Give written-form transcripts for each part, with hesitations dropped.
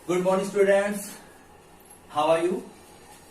Good morning students, how are you.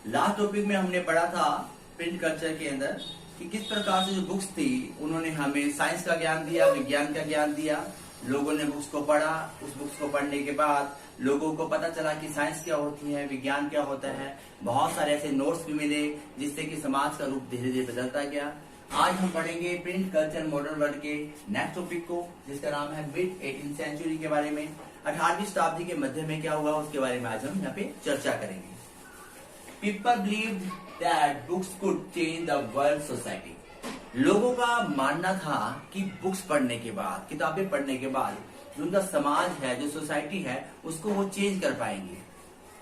Last topic में हमने पढ़ा था प्रिंट कल्चर के अंदर कि किस प्रकार से जो बुक्स थी उन्होंने हमें साइंस का ज्ञान दिया, विज्ञान का ज्ञान दिया। लोगों ने बुक्स को पढ़ा, उस बुक्स को पढ़ने के बाद लोगों को पता चला कि साइंस क्या होती है, विज्ञान क्या होता है। बहुत सारे ऐसे नोट्स भी मिले जिससे कि समाज का रूप धीरे धीरे बदलता गया। आज हम पढ़ेंगे प्रिंट कल्चर मॉडर्न वर्ल्ड के नेक्स्ट टॉपिक को, जिसका नाम है मिड 18th सेंचुरी के बारे में। 18वीं शताब्दी के मध्य में क्या हुआ उसके बारे में आज हम यहाँ पे चर्चा करेंगे। People believed that books could change the world society. लोगों का मानना था कि बुक्स पढ़ने के बाद, किताबें पढ़ने के बाद जो उनका समाज है, जो सोसाइटी है, उसको वो चेंज कर पाएंगे।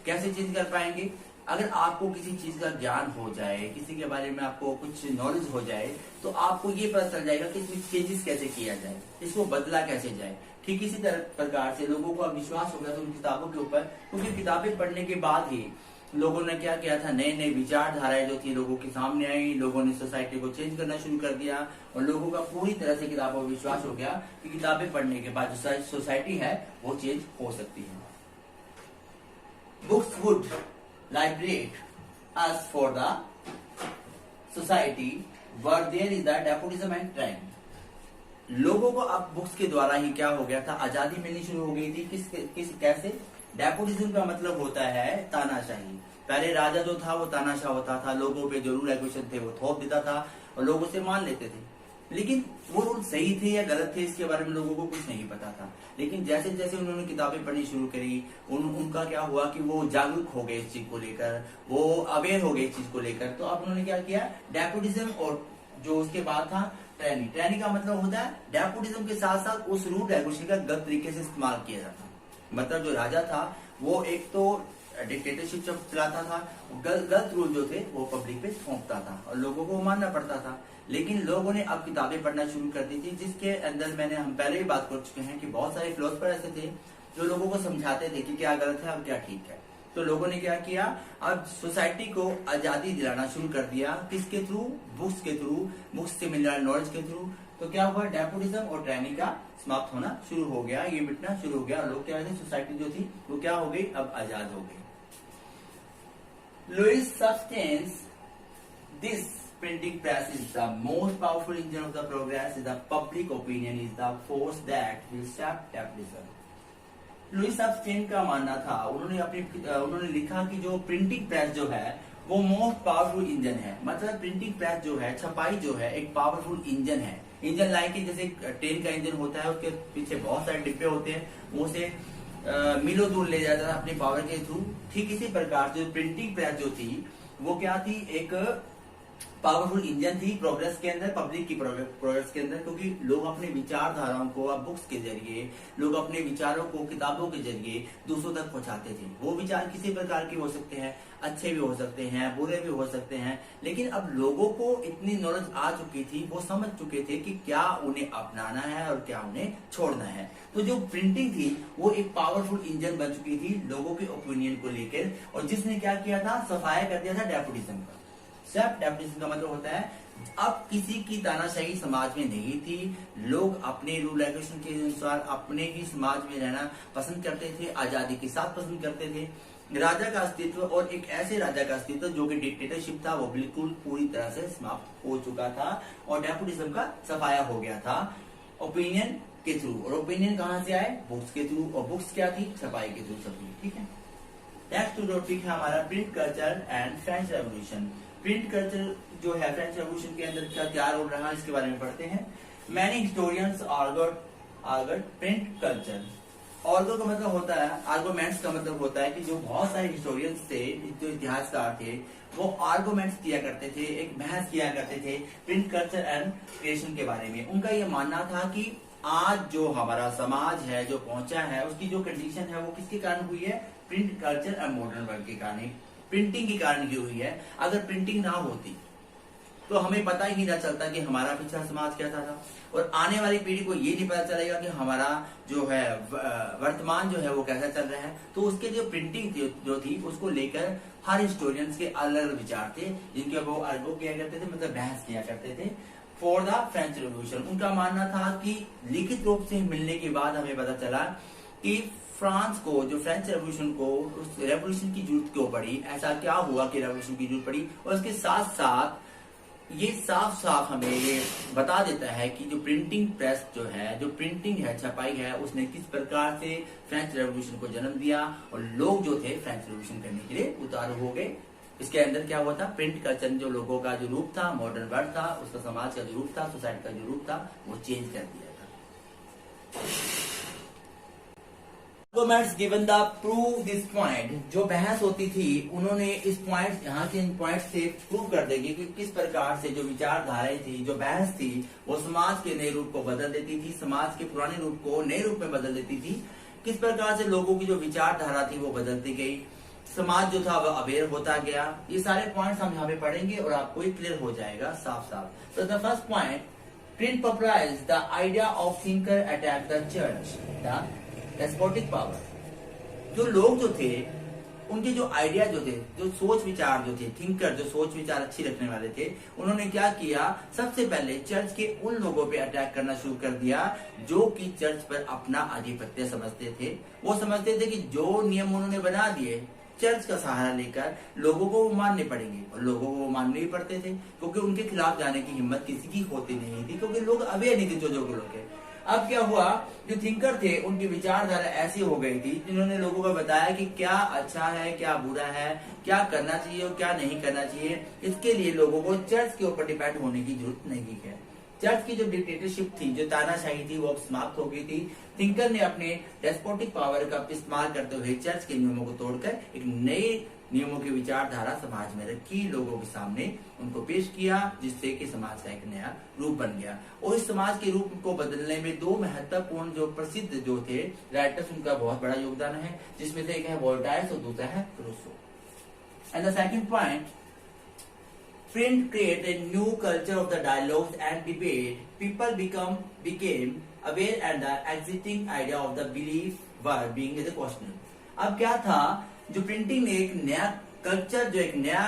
कैसे चेंज कर पाएंगे? अगर आपको किसी चीज का ज्ञान हो जाए, किसी के बारे में आपको कुछ नॉलेज हो जाए, तो आपको ये पता चल जाएगा कि इसमें चेंजेस कैसे किया जाए, इसको बदला कैसे जाए। ठीक इसी तरह प्रकार से लोगों को अब विश्वास हो गया था उन किताबों के ऊपर, क्योंकि किताबें पढ़ने के बाद ही लोगों ने क्या किया था, नए नए विचारधाराएं जो थी लोगों के सामने आई। लोगों ने सोसाइटी को चेंज करना शुरू कर दिया और लोगों का पूरी तरह से किताबों पर विश्वास हो गया कि किताबें पढ़ने के बाद जो सोसाइटी है वो चेंज हो सकती है। Books would liberate us for the society where there is the despotism and tyranny। लोगों को अब बुक्स के द्वारा ही क्या हो गया था, आजादी मिलनी शुरू हो गई थी। किस कैसे? डेपोटिज्म का मतलब होता है तानाशाही। पहले राजा जो था वो तानाशाह होता था, लोगों पे जो रूल रेगुलेशन थे वो थोप देता था और लोग उसे मान लेते थे। लेकिन वो रूल सही थे या गलत थे इसके बारे में लोगों को कुछ नहीं पता था। लेकिन जैसे जैसे उन्होंने किताबें पढ़नी शुरू करी, उनका क्या हुआ कि वो जागरूक हो गए इस चीज को लेकर, वो अवेयर हो गए इस चीज को लेकर। तो अब उन्होंने क्या किया, डेपोटिज्म और जो उसके बाद था ट्रेनी। ट्रेनी का मतलब होता है डेपोटिज्म के साथ साथ उस रूल रेगुलेशन का गलत तरीके से इस्तेमाल किया जाता। मतलब जो राजा था वो एक तो डिक्टेटरशिप चलाता था, गलत रूल जो थे वो पब्लिक पे थोपता था और लोगों को मानना पड़ता था। लेकिन लोगों ने अब किताबें पढ़ना शुरू कर दी थी, जिसके अंदर मैंने हम पहले ही बात कर चुके हैं कि बहुत सारे फिलोसफर ऐसे थे जो लोगों को समझाते थे कि क्या गलत है और क्या ठीक है। तो लोगों ने क्या किया, अब सोसाइटी को आजादी दिलाना शुरू कर दिया। किसके थ्रू? बुक्स के थ्रू, बुक्स से मिलने वाले नॉलेज के थ्रू। तो क्या हुआ, डेपोटिज्म और ट्रेनी का समाप्त होना शुरू हो गया, ये मिटना शुरू हो गया। लोग क्या थे, सोसाइटी जो थी वो क्या हो गई, अब आजाद हो गई। Louis substance this printing press is the most powerful engine of the progress. The public opinion is the force that will shape capitalism. Louis सबस्टेन का मानना था, उन्होंने लिखा कि जो प्रिंटिंग प्रेस जो है वो मोस्ट पावरफुल इंजन है। मतलब प्रिंटिंग प्रेस जो है, छपाई जो है, एक पावरफुल इंजन है। इंजन लाइक जैसे ट्रेन का इंजन होता है, उसके पीछे बहुत सारे डिब्बे होते हैं, वो से मीलों दूर ले जाता था अपनी पावर के थ्रू। ठीक इसी प्रकार जो प्रिंटिंग प्रेस जो थी वो क्या थी, एक पावरफुल इंजन थी प्रोग्रेस के अंदर, पब्लिक की प्रोग्रेस के अंदर। क्योंकि लोग अपने विचारधाराओं को अब बुक्स के जरिए, लोग अपने विचारों को किताबों के जरिए दूसरों तक पहुंचाते थे। वो विचार किसी प्रकार के हो सकते हैं, अच्छे भी हो सकते हैं, बुरे भी हो सकते हैं। लेकिन अब लोगों को इतनी नॉलेज आ चुकी थी, वो समझ चुके थे कि क्या उन्हें अपनाना है और क्या उन्हें छोड़ना है। तो जो प्रिंटिंग थी वो एक पावरफुल इंजन बन चुकी थी लोगों के ओपिनियन को लेकर, और जिसने क्या किया था, सफाया कर दिया था डेपोटिज्म का। सेल्फ डेपोटिज्म का मतलब होता है अब किसी की तानाशाही समाज में नहीं थी। लोग अपने रूल रेगुलेशन के अनुसार अपने ही समाज में रहना पसंद करते थे, आजादी के साथ पसंद करते थे। राजा का अस्तित्व, और एक ऐसे राजा का अस्तित्व जो कि डिक्टेटरशिप था, वो बिल्कुल पूरी तरह से समाप्त हो चुका था और डेपोटिज्म का सफाया हो गया था ओपिनियन के थ्रू। और ओपिनियन कहां से आए? बुक्स के थ्रू। और बुक्स क्या थी? छपाई के थ्रू सभी। ठीक है, नेक्स्ट टॉपिक है हमारा print culture and French revolution. Print culture जो है फ्रेंच रेवोल्यूशन के अंदर क्या रोल रहा, इसके बारे में पढ़ते हैं। Many historians argued print culture. Argue का मतलब होता है, आर्गोमेंट्स का मतलब होता है कि जो बहुत सारे हिस्टोरियंस थे, जो इतिहासकार थे, वो आर्गोमेंट्स किया करते थे, एक बहस किया करते थे प्रिंट कल्चर एंड क्रिएशन के बारे में। उनका ये मानना था कि आज जो हमारा समाज है, जो पहुंचा है, उसकी जो कंडीशन है वो किसके कारण हुई है? Print culture and modern world के कारण, प्रिंटिंग के कारण की हुई है। अगर प्रिंटिंग ना होती तो हमें पता ही नहीं चलता कि हमारा पिछला समाज कैसा था, और आने वाली पीढ़ी को ये नहीं पता चलेगा कि हमारा जो है वर्तमान जो है वो कैसा चल रहा है। तो उसके जो प्रिंटिंग जो थी उसको लेकर हर हिस्टोरियंस के अलग अलग विचार थे, जिनके वो आर्गो किया करते थे, मतलब बहस किया करते थे। फॉर द फ्रेंच रिवॉल्यूशन उनका मानना था कि लिखित रूप से मिलने के बाद हमें पता चला कि फ्रांस को, जो फ्रेंच रेवोल्यूशन को, उस रेवोल्यूशन की जरूरत क्यों पड़ी, ऐसा क्या हुआ कि रेवोल्यूशन की जरूरत पड़ी। और उसके साथ साथ ये साफ साफ हमें ये बता देता है कि जो प्रिंटिंग प्रेस जो है, जो प्रिंटिंग है, छपाई है, उसने किस प्रकार से फ्रेंच रेवोल्यूशन को जन्म दिया और लोग जो थे फ्रेंच रेवोल्यूशन करने के लिए उतारू हो गए। इसके अंदर क्या हुआ था, प्रिंट कल्चर जो लोगों का जो रूप था, मॉडर्न वर्ल्ड था, उसका समाज का जो रूप था, सोसाइटी का जो रूप था, वो चेंज कर दिया था। Arguments given the prove this point, जो बहस होती थी उन्होंने इस पॉइंट, यहाँ के इन पॉइंट से प्रूव कर देगी कि किस प्रकार से जो विचारधाराएं थी, जो बहस थी, वो समाज के नए रूप को बदल देती थी, समाज के पुराने रूप को नए रूप में बदल देती थी। किस प्रकार से लोगों की जो विचारधारा थी वो बदलती गई, समाज जो था वह अवेयर होता गया। ये सारे पॉइंट्स हम यहाँ पे पढ़ेंगे और आपको क्लियर हो जाएगा साफ साफ। तो the first point, print popularised the idea of thinker attack the church the despotic power. जो लोग जो थे, उनके जो आइडिया जो थे, जो सोच विचार जो थे, थिंकर जो सोच विचार अच्छी रखने वाले थे, उन्होंने क्या किया, सबसे पहले चर्च के उन लोगों पे अटैक करना शुरू कर दिया जो कि चर्च पर अपना आधिपत्य समझते थे। वो समझते थे कि जो नियम उन्होंने बना दिए चर्च का सहारा लेकर लोगों को वो मानने पड़ेंगे, और लोगों को वो मानने ही पड़ते थे, क्योंकि उनके खिलाफ जाने की हिम्मत किसी की होती नहीं थी, क्योंकि लोग अवेयर नहीं थे जो लोग थे। अब क्या हुआ, जो थिंकर थे उनकी विचारधारा ऐसी हो गई थी, जिन्होंने लोगों को बताया कि क्या अच्छा है, क्या बुरा है, क्या करना चाहिए और क्या नहीं करना चाहिए। इसके लिए लोगों को चर्च के ऊपर डिपेंड होने की जरूरत नहीं है। चर्च की जो डिक्टेटरशिप थी, जो तानाशाही थी, वो अब समाप्त हो गई थी। थिंकर ने अपने डेस्पोटिक पावर का इस्तेमाल करते हुए चर्च के नियमों को तोड़कर एक नए नियमों की विचारधारा समाज में रखी, लोगों के सामने उनको पेश किया, जिससे कि समाज का एक नया रूप बन गया। और इस समाज के रूप को बदलने में दो महत्वपूर्ण जो प्रसिद्ध जो थे राइटर्स, उनका बहुत बड़ा योगदान है, जिसमें से एक है वोल्टायर और दूसरा है Rousseau. And the second point, print create a new culture of the dialogues and debate. People became aware and the existing idea of the belief were being questioned. अब क्या था, जो प्रिंटिंग ने एक नया कल्चर, जो एक नया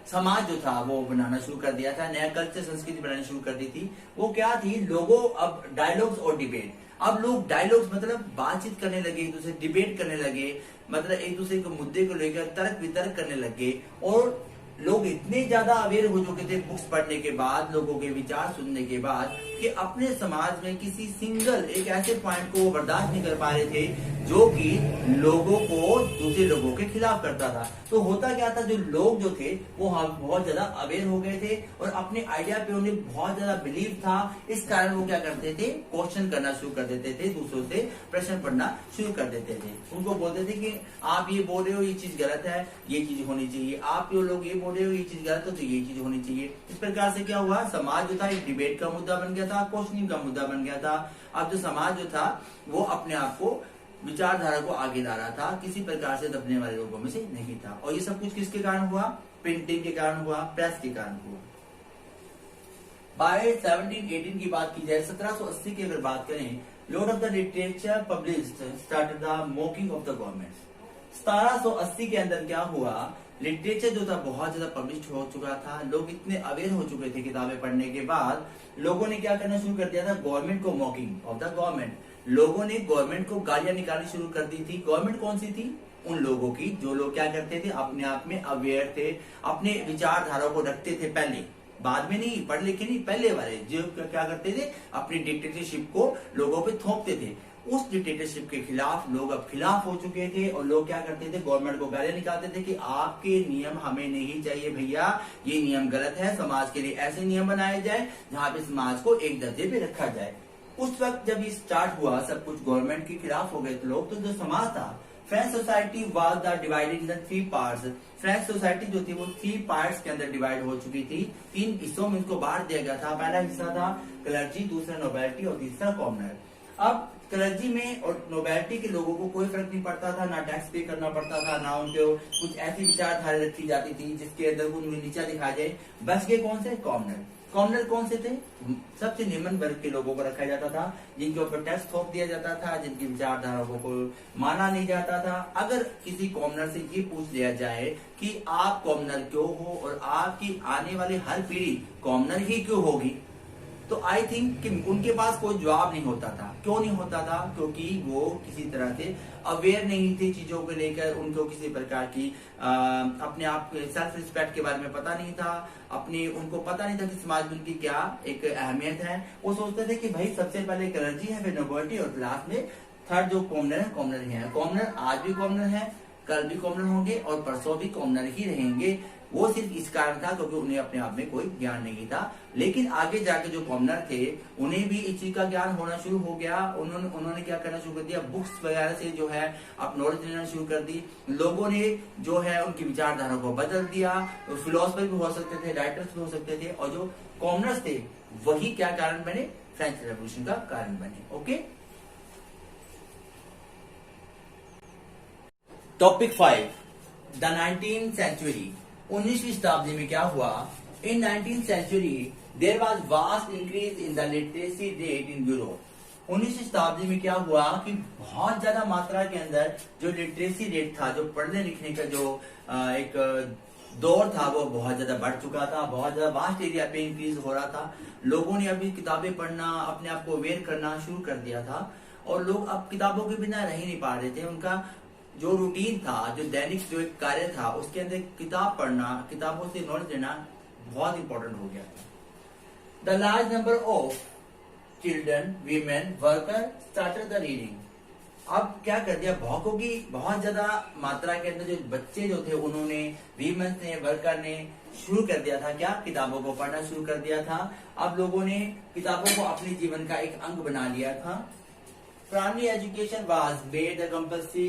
समाज जो था वो बनाना शुरू कर दिया था, नया कल्चर संस्कृति बनानी शुरू कर दी थी। वो क्या थी, लोगों अब डायलॉग्स और डिबेट, अब लोग डायलॉग्स मतलब बातचीत करने लगे, एक दूसरे डिबेट करने लगे, मतलब एक दूसरे के मुद्दे को लेकर तर्क वितर्क करने लगे। और लोग इतने ज्यादा अवेयर हो चुके थे बुक्स पढ़ने के बाद, लोगों के विचार सुनने के बाद, कि अपने समाज में किसी सिंगल एक ऐसे पॉइंट को वो बर्दाश्त नहीं कर पा रहे थे जो कि लोगों को दूसरे लोगों के खिलाफ करता था। तो होता क्या था, जो लोग जो थे वो बहुत ज्यादा अवेयर हो गए थे और अपने आइडिया पे उन्हें बहुत ज्यादा बिलीव था। इस कारण वो क्या करते थे, क्वेश्चन करना शुरू कर देते थे, दूसरों से प्रश्न पढ़ना शुरू कर देते थे। उनको बोलते थे कि आप ये बोल रहे हो, ये चीज गलत है, ये चीज होनी चाहिए, आप जो लोग ये बोल रहे हो ये चीज गलत है, तो ये चीज होनी चाहिए। इस प्रकार से क्या हुआ, समाज जो था एक डिबेट का मुद्दा बन गया था, क्वेश्चनिंग का मुद्दा बन गया था। अब जो समाज जो था वो अपने आप को, विचारधारा को आगे ला रहा था, किसी प्रकार से दबने वाले लोगों में से नहीं था। और ये सब कुछ किसके कारण हुआ, प्रिंटिंग के कारण हुआ, प्रेस के कारण हुआ। बाय 1718 की बात की जाए, 1780 की अगर बात करें, Lord of the literature published started the मॉकिंग of the government. 1780 के अंदर क्या हुआ, लिटरेचर जो था बहुत ज्यादा पब्लिश हो चुका था, लोग इतने अवेयर हो चुके थे किताबें पढ़ने के बाद, लोगों ने क्या करना शुरू कर दिया था, गवर्नमेंट को मॉकिंग ऑफ द गवर्नमेंट। लोगों ने गवर्नमेंट को गालियां निकालनी शुरू कर दी थी। गवर्नमेंट कौन सी थी, उन लोगों की जो लोग क्या करते थे, अपने आप में अवेयर थे, अपने विचारधारा को रखते थे पहले, बाद में नहीं, पढ़ लिखे नहीं, पहले वाले जो क्या करते थे, अपनी डिक्टेटरशिप को लोगों पे थोपते थे। उस डिक्टेटरशिप के खिलाफ लोग अब खिलाफ हो चुके थे और लोग क्या करते थे, गवर्नमेंट को गालियां निकालते थे कि आपके नियम हमें नहीं चाहिए भैया, ये नियम गलत है, समाज के लिए ऐसे नियम बनाए जाए जहां पे समाज को एक दर्जे पे रखा जाए। उस वक्त जब ये स्टार्ट हुआ, सब कुछ गवर्नमेंट के खिलाफ हो गए थे लोग, तो जो समाज था, French society was the divided in the 3 parts. French society जो थी वो 3 पार्ट्स के अंदर डिवाइड हो चुकी थी, 3 हिस्सों में इसको बांट दिया गया था। पहला हिस्सा था क्लर्जी, दूसरा नोबेलिटी और तीसरा कॉमनर। अब क्लर्जी में और नोबेलिटी के लोगों को कोई फर्क नहीं पड़ता था, ना टैक्स पे करना पड़ता था, ना उनके कुछ ऐसी विचारधारा रखी जाती थी जिसके अंदर उन्हें नीचा दिखाया जाए। बस के कौन से, कॉमनर। कॉमनर कौन से थे, सबसे निम्न वर्ग के लोगों को रखा जाता था, जिनके ऊपर टैक्स थोप दिया जाता था, जिनकी विचारधाराओं को माना नहीं जाता था। अगर किसी कॉमनर से ये पूछ लिया जाए कि आप कॉमनर क्यों हो और आपकी आने वाली हर पीढ़ी कॉमनर ही क्यों होगी, तो आई थिंक कि उनके पास कोई जवाब नहीं होता था। क्यों नहीं होता था? क्योंकि वो किसी तरह से अवेयर नहीं थे चीजों को लेकर, उनको किसी प्रकार की अपने आप सेल्फ रिस्पेक्ट के बारे में पता नहीं था, उनको पता नहीं था कि समाज में उनकी क्या एक अहमियत है। वो सोचते थे कि भाई सबसे पहले एनर्जी है, फिर नोबिलिटी, और लास्ट में थर्ड जो कॉमनर है, कॉमनर ही है। कॉमनर आज भी कॉमनर है, कल भी कॉमनर होंगे और परसों भी कॉमनर ही रहेंगे। वो सिर्फ इस कारण था क्योंकि उन्हें अपने आप में कोई ज्ञान नहीं था। लेकिन आगे जाके जो कॉमनर थे उन्हें भी इस चीज का ज्ञान होना शुरू हो गया। उन्होंने क्या करना शुरू कर दिया, बुक्स वगैरह से जो है आप नॉलेज लेना शुरू कर दी। लोगों ने जो है उनकी विचारधारा को बदल दिया। फिलोसफर भी हो सकते थे, राइटर्स भी हो सकते थे, और जो कॉमनर्स थे वही क्या कारण बने, फ्रेंच रेवोल्यूशन का कारण बने। Okay, topic 5, the 19th century. 19वीं शताब्दी में क्या हुआ? In 19th century there was vast increase in the literacy rate in Europe. 19वीं शताब्दी में क्या हुआ कि बहुत ज्यादा मात्रा के अंदर जो लिटरेसी रेट था, जो पढ़ने लिखने का जो एक दौर था, वो बहुत ज्यादा बढ़ चुका था, बहुत ज्यादा वास्ट एरिया पे इंक्रीज हो रहा था। लोगों ने अभी किताबें पढ़ना, अपने आप को अवेयर करना शुरू कर दिया था, और लोग अब किताबों के बिना रह ही नहीं पा रहे थे। उनका जो रूटीन था, जो दैनिक जो एक कार्य था, उसके अंदर किताब पढ़ना, किताबों से नॉलेज लेना बहुत इंपॉर्टेंट हो गया था। The large number of children, women, worker started the reading. अब क्या कर दिया, की बहुत ज्यादा मात्रा के अंदर जो बच्चे जो थे, उन्होंने, वीमेन ने, वर्कर ने शुरू कर दिया था क्या, किताबों को पढ़ना शुरू कर दिया था। अब लोगों ने किताबों को अपने जीवन का एक अंग बना लिया था। Primary education was made compulsory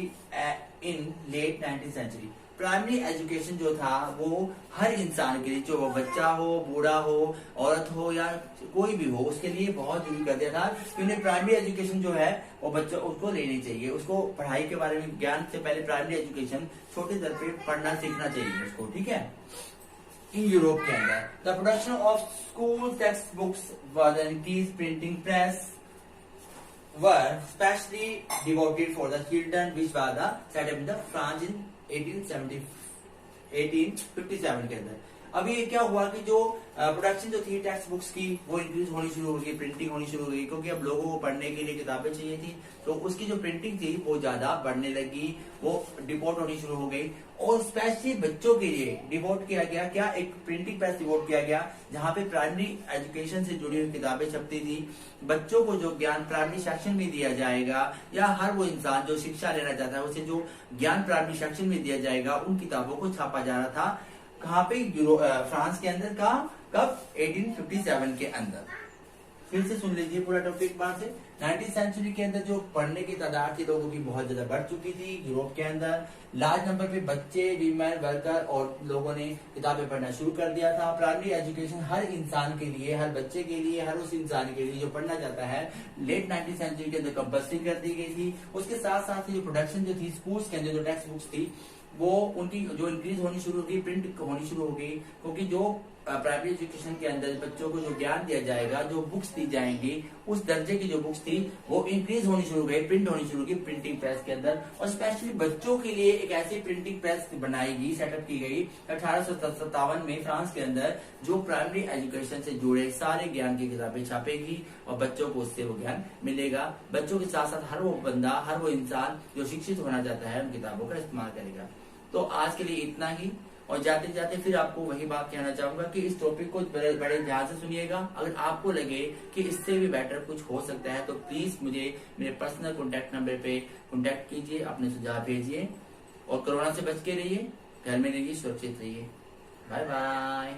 in late 19th century. Primary education जो था वो हर इंसान के लिए, जो वो बच्चा हो, बूढ़ा हो, औरत हो या कोई भी हो, उसके लिए बहुत जरूरी कर दिया था कि उन्हें प्राइमरी एजुकेशन जो है वो बच्चा उसको लेनी चाहिए। उसको पढ़ाई के बारे में ज्ञान से पहले प्राइमरी एजुकेशन छोटे स्तर पे पढ़ना सीखना चाहिए उसको, ठीक है। इन यूरोप के अंदर the production of school text books was increase, printing press were specially devoted for the children, which was the set up in the France in 1857 के अंदर। अभी ये क्या हुआ कि जो प्रोडक्शन जो थी टेक्स्ट बुक्स की, वो इंक्रीज होनी शुरू हो गई, प्रिंटिंग होनी शुरू हो गई, क्योंकि अब लोगों को पढ़ने के लिए किताबें चाहिए थी, तो उसकी जो प्रिंटिंग थी वो ज्यादा बढ़ने लगी, वो डिवोट होनी शुरू हो गई। और स्पेशली बच्चों के लिए डिवोट किया गया क्या, एक प्रिंटिंग प्रेस डिवोट किया गया, जहाँ पे प्राइमरी एजुकेशन से जुड़ी हुई किताबें छपती थी। बच्चों को जो ज्ञान प्राइमरी सेक्शन में दिया जाएगा, या हर वो इंसान जो शिक्षा लेना चाहता है उसे जो ज्ञान प्राइमरी सेक्शन में दिया जाएगा, उन किताबों को छापा जा रहा था। कहाँ पे? फ्रांस के अंदर। कब? 1857 के अंदर। फिर से सुन लीजिए पूरा टॉपिक बार से। 19th सेंचुरी के अंदर जो पढ़ने की तादाद थी लोगों की बहुत ज्यादा बढ़ चुकी थी यूरोप के अंदर। लार्ज नंबर पे बच्चे, वीमेन, वर्कर और लोगों ने किताबें पढ़ना शुरू कर दिया था। प्राइमरी एजुकेशन हर इंसान के लिए, हर बच्चे के लिए, हर उस इंसान के लिए जो पढ़ना चाहता है, लेट 19th सेंचुरी के अंदर कंपल्सरी कर दी गई थी। उसके साथ साथ जो प्रोडक्शन जो थी स्कूल्स के अंदर, जो टेक्स्ट बुक्स थी, वो उनकी जो इंक्रीज होनी शुरू हो गई, प्रिंट होनी शुरू हो गई, क्योंकि जो प्राइमरी एजुकेशन के अंदर बच्चों को जो ज्ञान दिया जाएगा, जो बुक्स दी जाएंगी, उस दर्जे की जो बुक्स थी वो इंक्रीज होनी शुरू हो गई, प्रिंट होनी शुरू हो गई प्रिंटिंग प्रेस के अंदर। और स्पेशली बच्चों के लिए एक ऐसी प्रिंटिंग प्रेस बनाई गई, सेटअप की गई 1857 में फ्रांस के अंदर, जो प्राइमरी एजुकेशन से जुड़े सारे ज्ञान की किताबें छापेगी और बच्चों को उससे वो ज्ञान मिलेगा। बच्चों के साथ साथ हर वो बंदा, हर वो इंसान जो शिक्षित होना चाहता है, उन किताबों का इस्तेमाल करेगा। तो आज के लिए इतना ही, और जाते जाते फिर आपको वही बात कहना चाहूंगा कि इस टॉपिक को बड़े ध्यान से सुनिएगा। अगर आपको लगे कि इससे भी बेटर कुछ हो सकता है तो प्लीज मुझे मेरे पर्सनल कॉन्टैक्ट नंबर पे कॉन्टैक्ट कीजिए, अपने सुझाव भेजिए, और कोरोना से बच के रहिए, घर में रहिए, सुरक्षित रहिए। Bye bye.